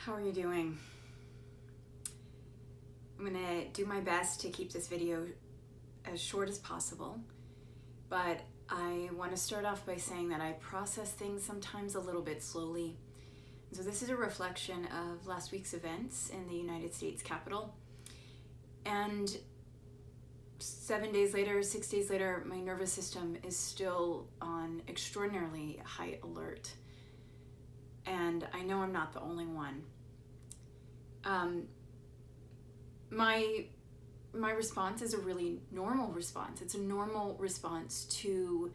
How are you doing? I'm gonna do my best to keep this video as short as possible, but I want to start off by saying that I process things sometimes a little bit slowly. So this is a reflection of last week's events in the United States Capitol. And 7 days later, 6 days later, my nervous system is still on extraordinarily high alert. And I know I'm not the only one. My response is a really normal response. It's a normal response to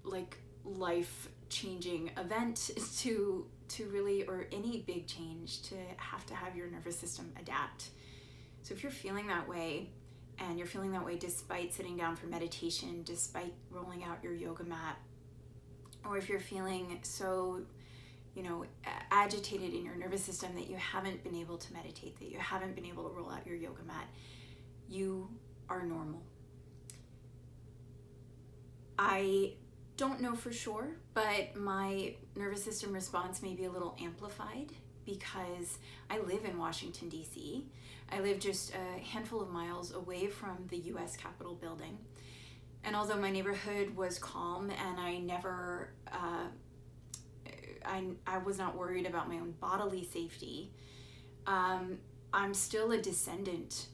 like life-changing event, to really, or any big change, to have your nervous system adapt. So if you're feeling that way, and you're feeling that way despite sitting down for meditation, despite rolling out your yoga mat, or if you're feeling so agitated in your nervous system that you haven't been able to meditate, that you haven't been able to roll out your yoga mat, you are normal. I don't know for sure, but my nervous system response may be a little amplified because I live in Washington, D.C. I live just a handful of miles away from the U.S. Capitol building. And although my neighborhood was calm and I never I was not worried about my own bodily safety, I'm still a direct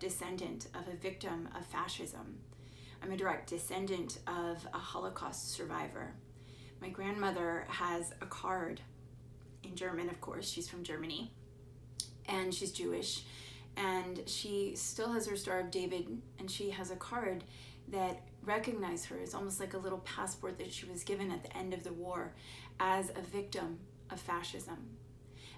descendant of a victim of fascism. I'm a direct descendant of a Holocaust survivor. My grandmother has a card in German, of course, she's from Germany, and she's Jewish, and she still has her Star of David, and she has a card that recognized her as almost like a little passport that she was given at the end of the war as a victim of fascism.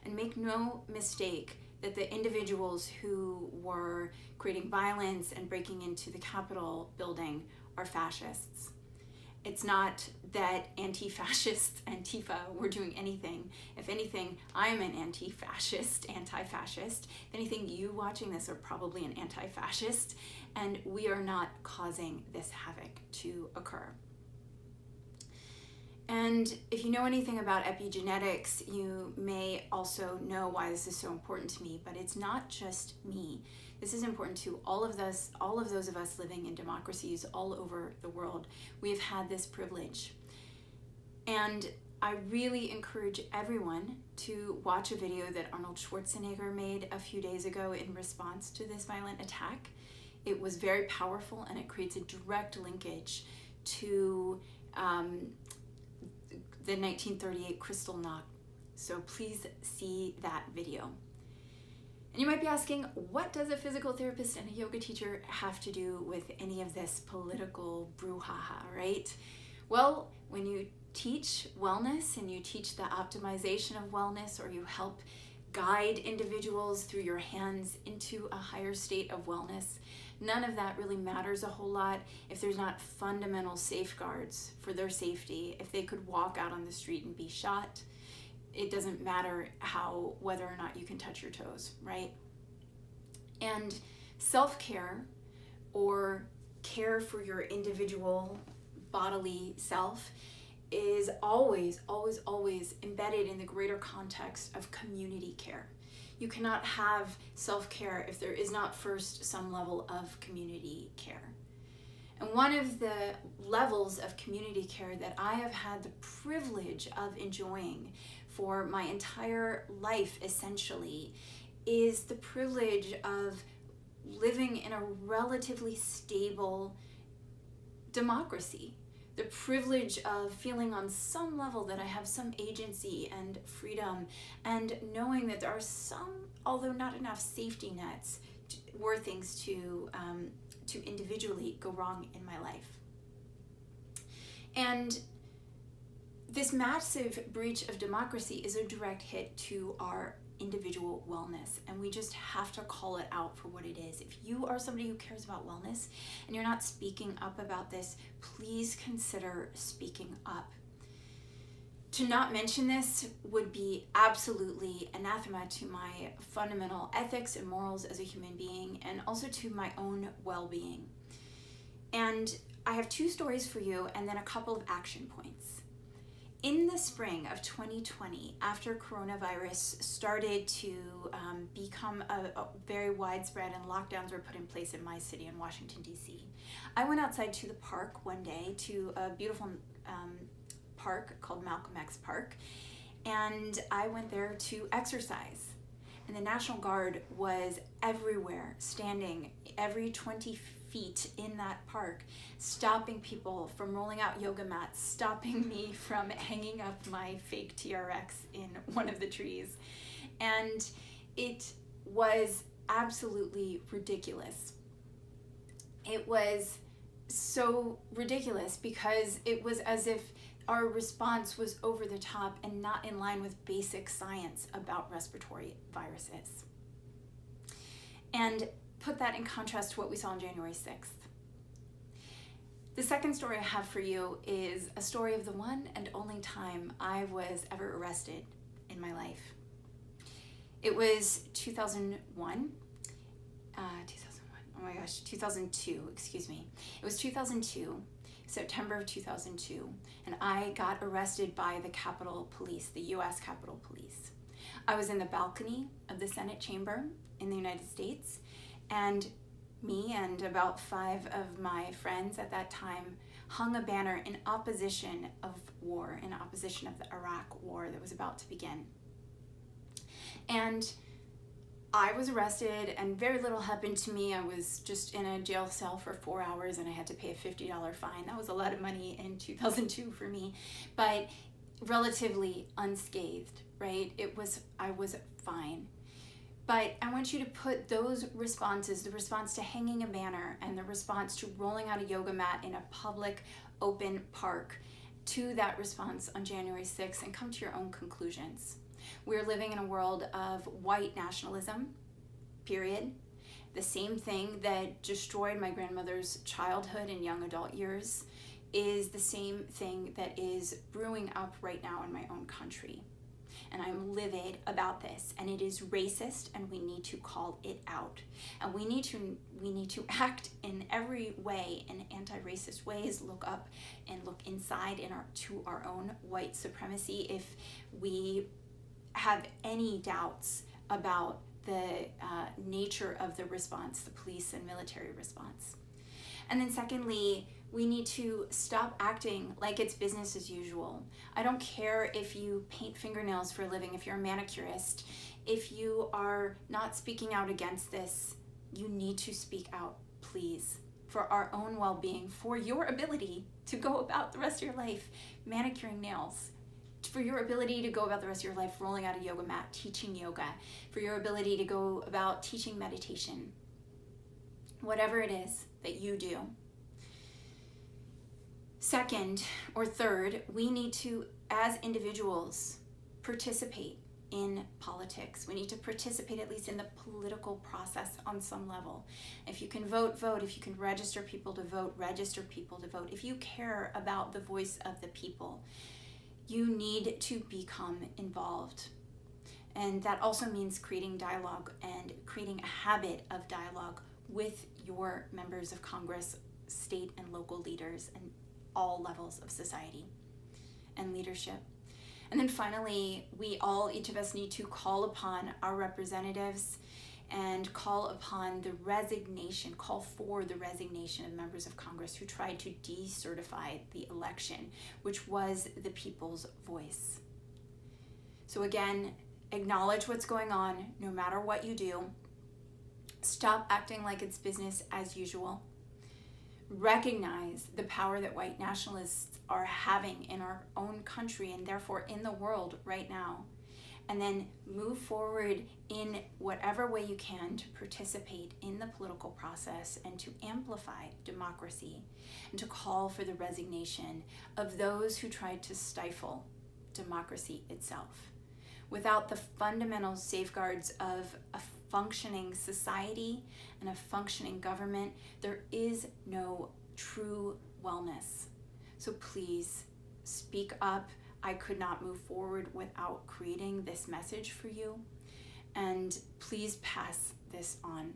And make no mistake that the individuals who were creating violence and breaking into the Capitol building are fascists. It's not that anti-fascists, Antifa, were doing anything. If anything, I'm an anti-fascist. If anything, you watching this are probably an anti-fascist, and we are not causing this havoc to occur. And if you know anything about epigenetics, you may also know why this is so important to me, but it's not just me. This is important to all of those of us living in democracies all over the world. We have had this privilege. And I really encourage everyone to watch a video that Arnold Schwarzenegger made a few days ago in response to this violent attack. It was very powerful, and it creates a direct linkage to the 1938 Kristallnacht. So please see that video. And you might be asking, what does a physical therapist and a yoga teacher have to do with any of this political brouhaha, right? Well, when you teach wellness and you teach the optimization of wellness, or you help guide individuals through your hands into a higher state of wellness, none of that really matters a whole lot if there's not fundamental safeguards for their safety. If they could walk out on the street and be shot, it doesn't matter whether or not you can touch your toes, right? And self-care, or care for your individual bodily self, is always, always, always embedded in the greater context of community care. You cannot have self-care if there is not first some level of community care. And one of the levels of community care that I have had the privilege of enjoying for my entire life, essentially, is the privilege of living in a relatively stable democracy. The privilege of feeling on some level that I have some agency and freedom, and knowing that there are some, although not enough, safety nets were things to individually go wrong in my life. And this massive breach of democracy is a direct hit to our individual wellness, and we just have to call it out for what it is. If you are somebody who cares about wellness and you're not speaking up about this, please consider speaking up. To not mention this would be absolutely anathema to my fundamental ethics and morals as a human being, and also to my own well-being. And I have two stories for you, and then a couple of action points. in the spring of 2020, after coronavirus started to become a very widespread and lockdowns were put in place in my city in Washington, D.C., I went outside to the park one day, to a beautiful park called Malcolm X Park, and I went there to exercise. And the National Guard was everywhere, standing every 20 feet in that park, stopping people from rolling out yoga mats, stopping me from hanging up my fake TRX in one of the trees. And it was absolutely ridiculous. It was so ridiculous because it was as if our response was over the top and not in line with basic science about respiratory viruses. And put that in contrast to what we saw on January 6th. The second story I have for you is a story of the one and only time I was ever arrested in my life. It was 2002, excuse me. It was 2002, September of 2002, and I got arrested by the Capitol Police, the U.S. Capitol Police. I was in the balcony of the Senate chamber in the United States, and me and about 5 of my friends at that time hung a banner in opposition of war, in opposition of the Iraq war that was about to begin. And I was arrested and very little happened to me. I was just in a jail cell for 4 hours and I had to pay a $50 fine. That was a lot of money in 2002 for me, but relatively unscathed, right? I was fine. But I want you to put those responses, the response to hanging a banner and the response to rolling out a yoga mat in a public open park, to that response on January 6th and come to your own conclusions. We're living in a world of white nationalism, period. The same thing that destroyed my grandmother's childhood and young adult years is the same thing that is brewing up right now in my own country. And I'm livid about this, and it is racist, and we need to call it out. And we need to act in every way, in anti-racist ways, look up and look inside to our own white supremacy if we have any doubts about the nature of the response, the police and military response. And then secondly, we need to stop acting like it's business as usual. I don't care if you paint fingernails for a living, if you're a manicurist, if you are not speaking out against this, you need to speak out, please, for our own well-being, for your ability to go about the rest of your life manicuring nails, for your ability to go about the rest of your life rolling out a yoga mat, teaching yoga, for your ability to go about teaching meditation, whatever it is that you do. Second or third, we need to, as individuals, participate in politics. We need to participate at least in the political process on some level. If you can vote, vote. If you can register people to vote, register people to vote. If you care about the voice of the people, you need to become involved. And that also means creating dialogue and creating a habit of dialogue with your members of Congress, state and local leaders, and all levels of society and leadership. And then finally, each of us need to call upon our representatives and call for the resignation of members of Congress who tried to decertify the election, which was the people's voice. So again, acknowledge what's going on no matter what you do. Stop acting like it's business as usual. Recognize the power that white nationalists are having in our own country and therefore in the world right now. And then move forward in whatever way you can to participate in the political process and to amplify democracy and to call for the resignation of those who tried to stifle democracy itself. Without the fundamental safeguards of a functioning society and a functioning government, there is no true wellness. So please speak up. I could not move forward without creating this message for you. And please pass this on.